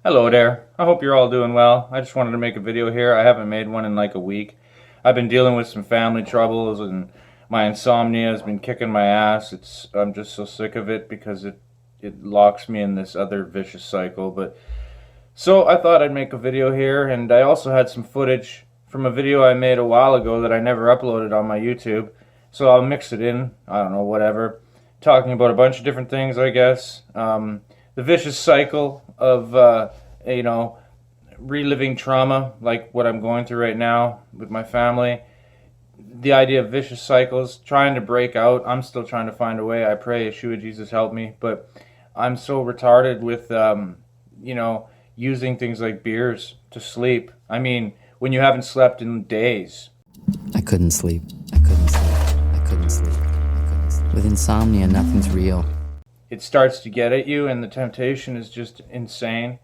Hello there. I hope you're all doing well. I just wanted to make a video here. I haven't made one in like a week. I've been dealing with some family troubles and my insomnia has been kicking my ass. I'm just so sick of it because it locks me in this other vicious cycle. But so I thought I'd make a video here, and I also had some footage from a video I made a while ago that I never uploaded on my YouTube. So I'll mix it in, I don't know, whatever. Talking about a bunch of different things, I guess. The vicious cycle of, reliving trauma, like what I'm going through right now with my family. The idea of vicious cycles, trying to break out. I'm still trying to find a way. I pray, Yahshua, Jesus, help me. But I'm so retarded with, using things like beers to sleep. I mean, when you haven't slept in days. I couldn't sleep. I couldn't sleep. I couldn't sleep. I couldn't sleep. With insomnia, nothing's real. It starts to get at you, and the temptation is just insane.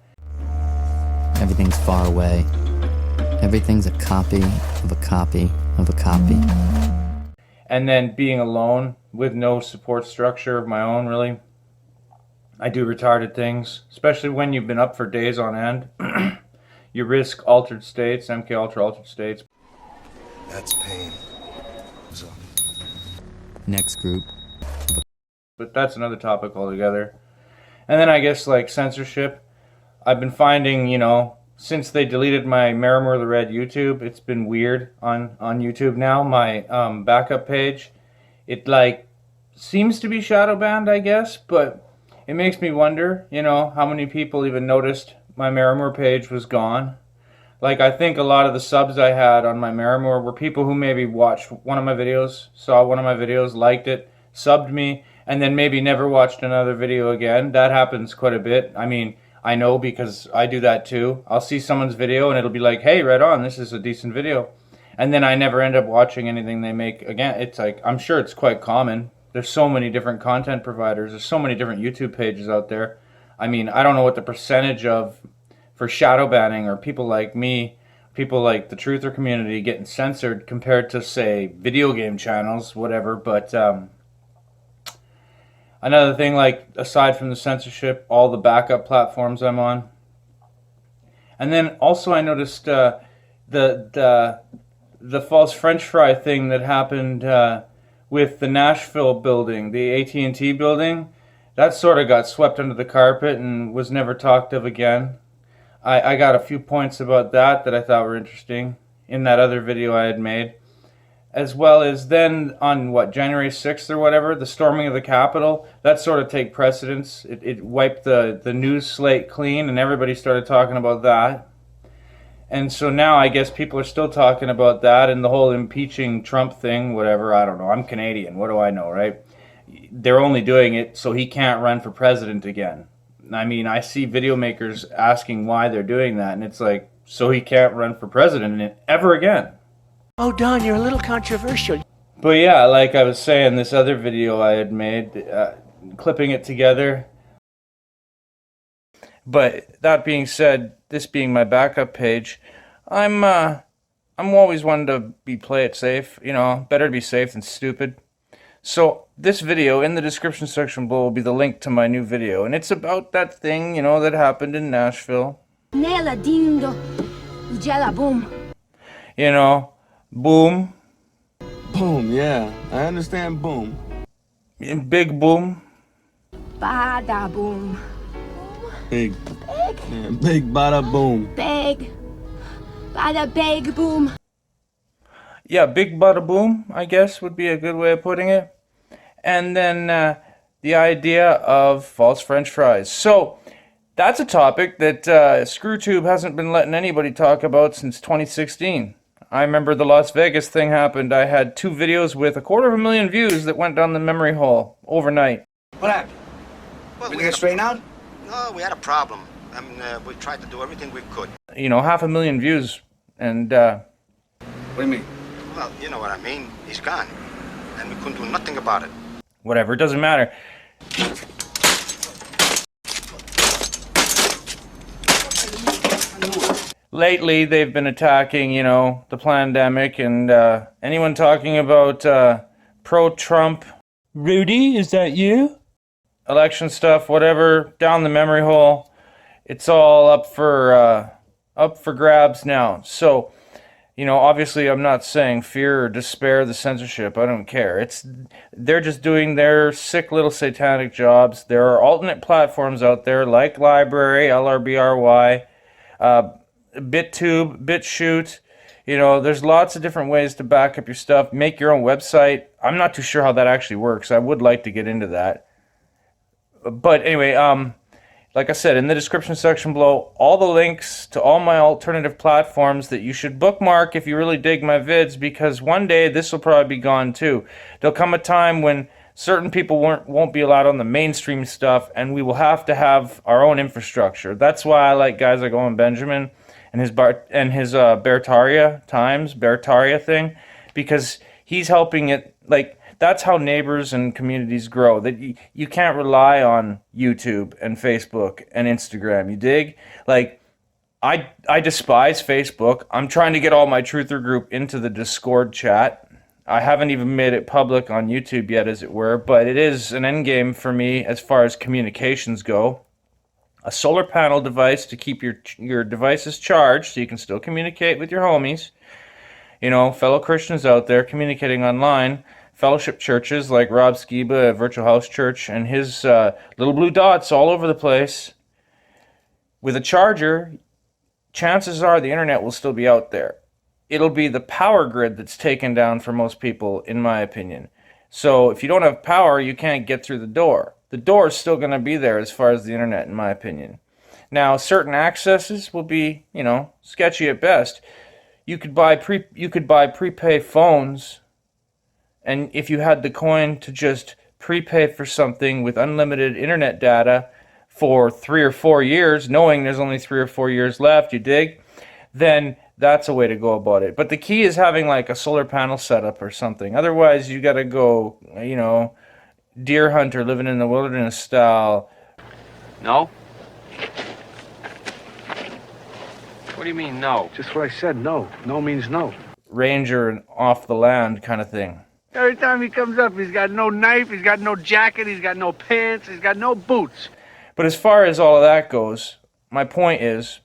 Everything's far away. Everything's a copy of a copy of a copy. And then being alone with no support structure of my own, really. I do retarded things, especially when you've been up for days on end. You risk altered states, MK Ultra altered states. That's pain. So. Next group. But that's another topic altogether. And then I guess like censorship. I've been finding, since they deleted my Merrimour the Red YouTube, it's been weird on YouTube now. My backup page, it like seems to be shadow banned, I guess, but it makes me wonder, how many people even noticed my Merrimour page was gone. Like, I think a lot of the subs I had on my Merrimour were people who maybe watched one of my videos, saw one of my videos, liked it, subbed me, and then maybe never watched another video again. That happens quite a bit. I mean, I know because I do that too. I'll see someone's video and it'll be like, hey, right on, this is a decent video. And then I never end up watching anything they make again. It's like, I'm sure it's quite common. There's so many different content providers. There's so many different YouTube pages out there. I mean, I don't know what the percentage of for shadow banning or people like me, people like the truther community getting censored compared to, say, video game channels, whatever. But another thing, like, aside from the censorship, all the backup platforms I'm on. And then also I noticed the false French fry thing that happened with the Nashville building, the AT&T building. That sort of got swept under the carpet and was never talked of again. I got a few points about that I thought were interesting in that other video I had made. As well as then on, January 6th or whatever, the storming of the Capitol, that sort of take precedence. It wiped the news slate clean and everybody started talking about that. And so now I guess people are still talking about that and the whole impeaching Trump thing, whatever, I don't know. I'm Canadian, what do I know, right? They're only doing it so he can't run for president again. I mean, I see video makers asking why they're doing that, and it's like, so he can't run for president ever again. Oh, Don, you're a little controversial. But yeah, like I was saying, this other video I had made, clipping it together. But that being said, this being my backup page, I'm always one to play it safe. Better to be safe than stupid. So this video in the description section below will be the link to my new video, and it's about that thing, that happened in Nashville. Nella dindo, jella boom. Boom. Boom, yeah. I understand boom. Big boom. Bada boom. Big. Yeah, big bada boom. Big. Bada big boom. Yeah, big bada boom, I guess, would be a good way of putting it. And then the idea of false French fries. So that's a topic that ScrewTube hasn't been letting anybody talk about since 2016. I remember the Las Vegas thing happened. I had 2 videos with 250,000 views that went down the memory hole overnight. What happened? Well, We got straightened out? No, we had a problem. I mean, we tried to do everything we could. 500,000 views. And, What do you mean? Well, you know what I mean. He's gone. And we couldn't do nothing about it. whatever, it doesn't matter. Lately, they've been attacking, the pandemic and anyone talking about pro-Trump. Rudy, is that you? Election stuff, whatever, down the memory hole. it's all up for grabs now. So, you know, obviously I'm not saying fear or despair the censorship. I don't care. They're just doing their sick little satanic jobs. There are alternate platforms out there like Library, LRBRY, BitTube, BitChute. You know, there's lots of different ways to back up your stuff. Make your own website. I'm not too sure how that actually works. I would like to get into that. But anyway, like I said, in the description section below, all the links to all my alternative platforms that you should bookmark if you really dig my vids, because one day this will probably be gone too. There'll come a time when certain people won't be allowed on the mainstream stuff, and we will have to have our own infrastructure. That's why I like guys like Owen Benjamin and his Bertaria thing, because he's helping it. Like, that's how neighbors and communities grow. That you can't rely on YouTube and Facebook and Instagram. You dig? Like, I despise Facebook. I'm trying to get all my truther group into the Discord chat. I haven't even made it public on YouTube yet, as it were, but it is an end game for me as far as communications go. A solar panel device to keep your devices charged so you can still communicate with your homies. You know, fellow Christians out there communicating online. Fellowship churches like Rob Skiba at Virtual House Church and his little blue dots all over the place. With a charger, chances are the internet will still be out there. It'll be the power grid that's taken down for most people, in my opinion. So if you don't have power, you can't get through the door. The door is still going to be there as far as the internet, in my opinion. Now, certain accesses will be, you know, sketchy at best. You could buy prepaid phones, and if you had the coin to just prepay for something with unlimited internet data for 3 or 4 years, knowing there's only 3 or 4 years left, you dig? Then that's a way to go about it. But the key is having like a solar panel setup or something. Otherwise, you got to go, you know, deer hunter living in the wilderness style. No? What do you mean, no? Just what I said, no. No means no. Ranger and off the land kind of thing. Every time he comes up, he's got no knife, he's got no jacket, he's got no pants, he's got no boots. But as far as all of that goes, my point is,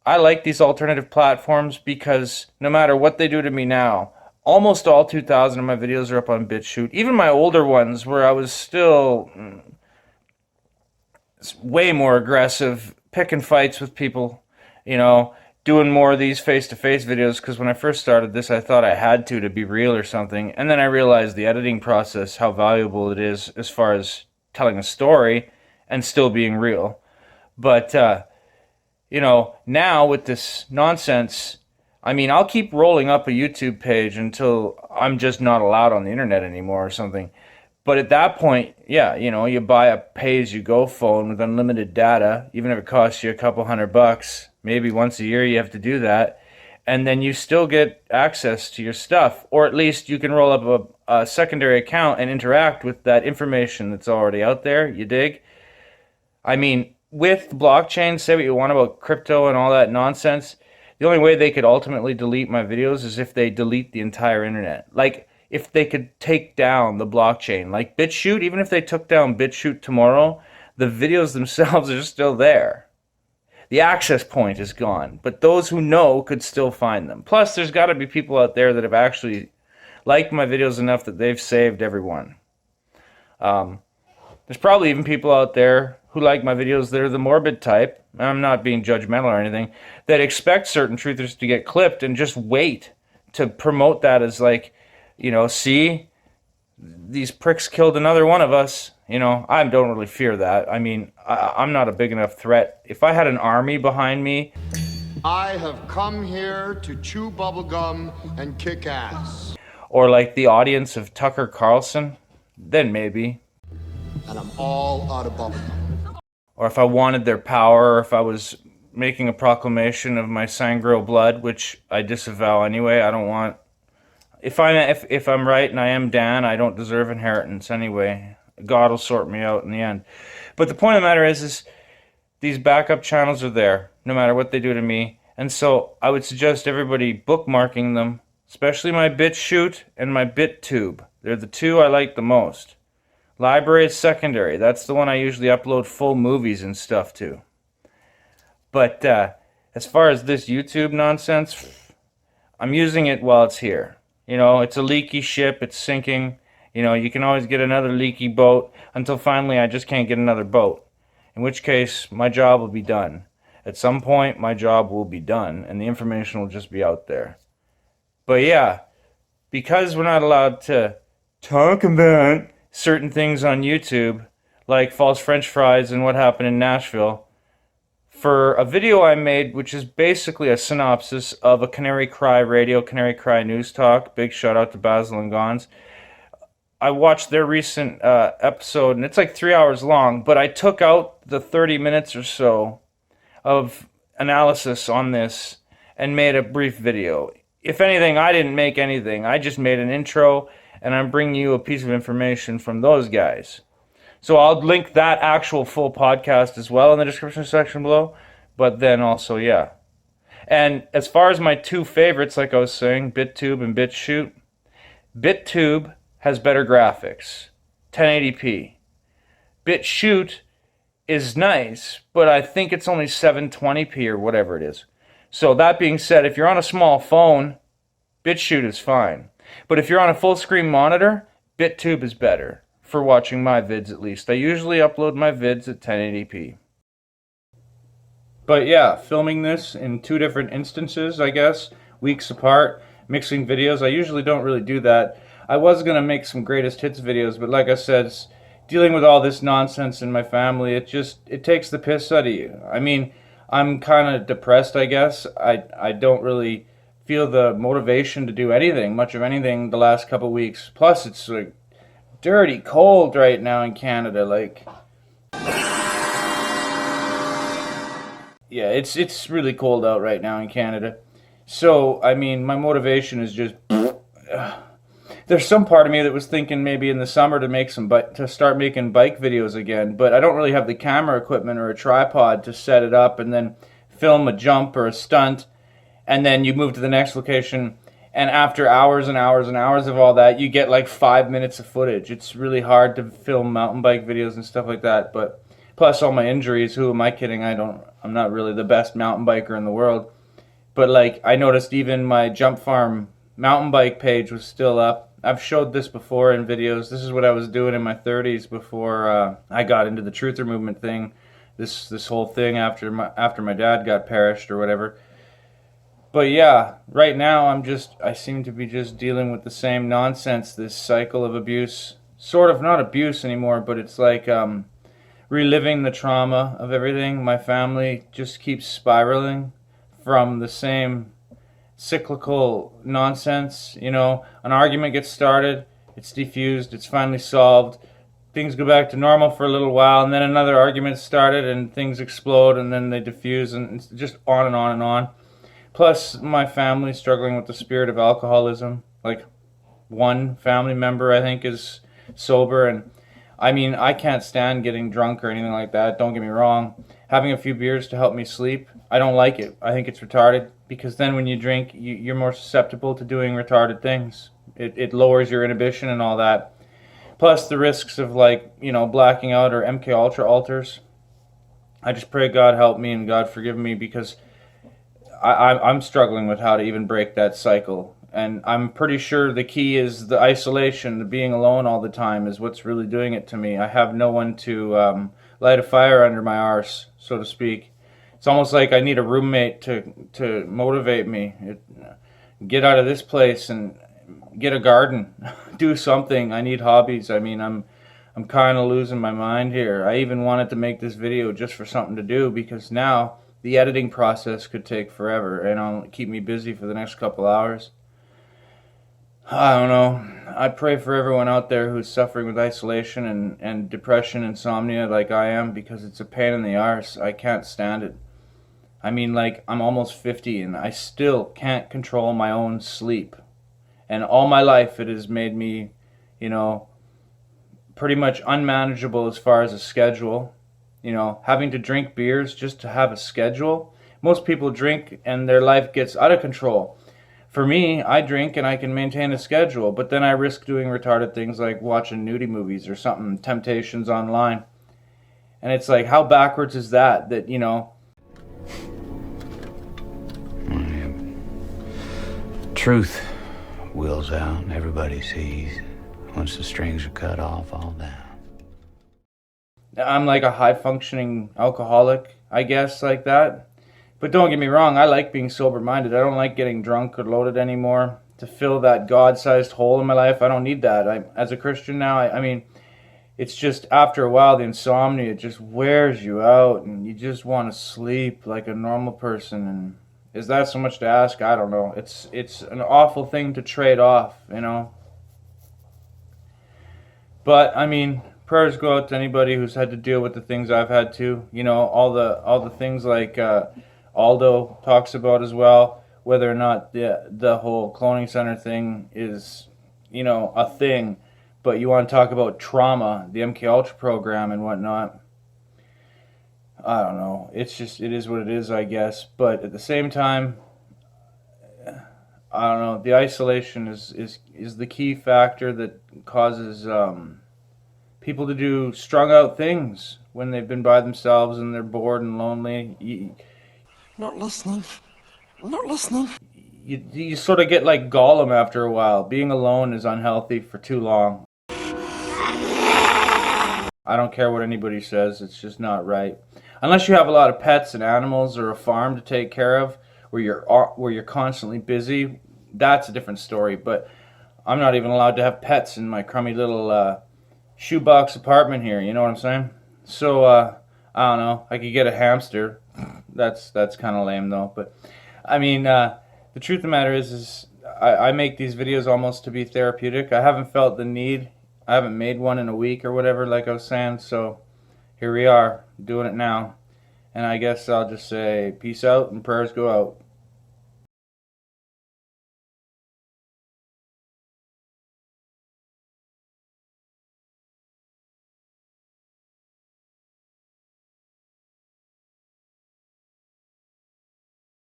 I like these alternative platforms because no matter what they do to me now, almost all 2,000 of my videos are up on BitChute. Even my older ones where I was still way more aggressive, picking fights with people, you know, doing more of these face-to-face videos, because when I first started this, I thought I had to be real or something. And then I realized the editing process, how valuable it is as far as telling a story and still being real. But, you know, now with this nonsense, I mean, I'll keep rolling up a YouTube page until I'm just not allowed on the internet anymore or something. But at that point, yeah, you know, you buy a pay-as-you-go phone with unlimited data, even if it costs you a couple $100. Maybe once a year you have to do that. And then you still get access to your stuff. Or at least you can roll up a secondary account and interact with that information that's already out there. You dig? I mean, with blockchain, say what you want about crypto and all that nonsense, the only way they could ultimately delete my videos is if they delete the entire internet. Like, if they could take down the blockchain. Like BitChute, even if they took down BitChute tomorrow, the videos themselves are still there. The access point is gone, but those who know could still find them. Plus, there's got to be people out there that have actually liked my videos enough that they've saved everyone. There's probably even people out there who like my videos that are the morbid type, and I'm not being judgmental or anything, that expect certain truthers to get clipped and just wait to promote that as like, you know, see, these pricks killed another one of us. You know, I don't really fear that. I mean, I'm not a big enough threat. If I had an army behind me... I have come here to chew bubblegum and kick ass. Or like the audience of Tucker Carlson, then maybe. And I'm all out of bubblegum. Or if I wanted their power, or if I was making a proclamation of my sangreal blood, which I disavow anyway. I don't want... If I'm right and I am Dan, I don't deserve inheritance anyway. God will sort me out in the end. But the point of the matter is these backup channels are there, no matter what they do to me. And so I would suggest everybody bookmarking them, especially my BitChute and my BitTube. They're the two I like the most. Library is secondary. That's the one I usually upload full movies and stuff to. But as far as this YouTube nonsense, I'm using it while it's here. You know, it's a leaky ship, it's sinking. You know, you can always get another leaky boat until finally I just can't get another boat. In which case, my job will be done. At some point, my job will be done, and the information will just be out there. But yeah, because we're not allowed to talk about certain things on YouTube, like false french fries and what happened in Nashville, for a video I made, which is basically a synopsis of a Canary Cry radio, Canary Cry News Talk, big shout out to Basil and Gons, I watched their recent episode, and it's like 3 hours long, but I took out the 30 minutes or so of analysis on this and made a brief video. If anything, I didn't make anything. I just made an intro, and I'm bringing you a piece of information from those guys. So I'll link that actual full podcast as well in the description section below. But then also, yeah. And as far as my two favorites, like I was saying, BitTube and BitChute, BitTube has better graphics, 1080p. BitChute is nice, but I think it's only 720p or whatever it is. So that being said, if you're on a small phone, BitChute is fine. But if you're on a full screen monitor, BitTube is better, for watching my vids at least. I usually upload my vids at 1080p. But yeah, filming this in two different instances, I guess, weeks apart, mixing videos. I usually don't really do that. I was going to make some greatest hits videos, but like I said, dealing with all this nonsense in my family, it takes the piss out of you. I mean, I'm kind of depressed, I guess. I don't really feel the motivation to do anything, much of anything, the last couple of weeks. Plus, it's like dirty cold right now in Canada. Like, yeah, it's really cold out right now in Canada. So, I mean, my motivation is just there's some part of me that was thinking maybe in the summer to start making bike videos again, but I don't really have the camera equipment or a tripod to set it up and then film a jump or a stunt, and then you move to the next location, and after hours and hours and hours of all that, you get like 5 minutes of footage. It's really hard to film mountain bike videos and stuff like that. But plus all my injuries, who am I kidding? I'm not really the best mountain biker in the world. But like, I noticed even my Jump Farm mountain bike page was still up. I've showed this before in videos. This is what I was doing in my 30s before I got into the truther movement thing. This whole thing after my dad got perished or whatever. But yeah, right now I seem to be just dealing with the same nonsense, this cycle of abuse. Sort of not abuse anymore, but it's like reliving the trauma of everything. My family just keeps spiraling from the same cyclical nonsense. You know, an argument gets started, it's defused, it's finally solved, things go back to normal for a little while, and then another argument started and things explode and then they diffuse, and it's just on and on and on. Plus my family struggling with the spirit of alcoholism. Like, one family member I think is sober, and I mean, I can't stand getting drunk or anything like that, don't get me wrong. Having a few beers to help me sleep, I don't like it. I think it's retarded, because then when you drink, you're more susceptible to doing retarded things. It lowers your inhibition and all that. Plus the risks of, like, you know, blacking out or MK Ultra alters. I just pray God help me and God forgive me, because I'm struggling with how to even break that cycle. And I'm pretty sure the key is the isolation, the being alone all the time is what's really doing it to me. I have no one to light a fire under my arse, so to speak. It's almost like I need a roommate to motivate me. Get out of this place and get a garden. Do something. I need hobbies. I mean, I'm kind of losing my mind here. I even wanted to make this video just for something to do, because now the editing process could take forever and it'll keep me busy for the next couple hours. I don't know. I pray for everyone out there who's suffering with isolation and depression, insomnia like I am, because it's a pain in the arse. I can't stand it. I mean, like, I'm almost 50 and I still can't control my own sleep. And all my life it has made me, you know, pretty much unmanageable as far as a schedule. You know, having to drink beers just to have a schedule. Most people drink and their life gets out of control. For me, I drink and I can maintain a schedule, but then I risk doing retarded things like watching nudie movies or something, temptations online. And it's like, how backwards is that, you know, truth wheels out and everybody sees. Once the strings are cut off, all down. I'm like a high-functioning alcoholic, I guess, like that. But don't get me wrong, I like being sober-minded. I don't like getting drunk or loaded anymore to fill that God-sized hole in my life. I don't need that. As a Christian now, I mean, it's just after a while, the insomnia just wears you out, and you just want to sleep like a normal person. And is that so much to ask? I don't know. It's an awful thing to trade off, you know. But I mean, prayers go out to anybody who's had to deal with the things I've had to. You know, all the things like Aldo talks about as well. Whether or not the whole cloning center thing is, you know, a thing. But you want to talk about trauma, the MK Ultra program and whatnot. I don't know. It's just, it is what it is, I guess. But at the same time, I don't know. The isolation is the key factor that causes people to do strung out things when they've been by themselves and they're bored and lonely. Not listening. Not listening. You sort of get like Gollum after a while. Being alone is unhealthy for too long. I don't care what anybody says. It's just not right. Unless you have a lot of pets and animals or a farm to take care of, where you're constantly busy, that's a different story. But I'm not even allowed to have pets in my crummy little shoebox apartment here. You know what I'm saying? So I don't know. I could get a hamster. That's kind of lame though. But I mean, the truth of the matter is I make these videos almost to be therapeutic. I haven't felt the need. I haven't made one in a week or whatever, like I was saying. So here we are, doing it now. And I guess I'll just say peace out and prayers go out.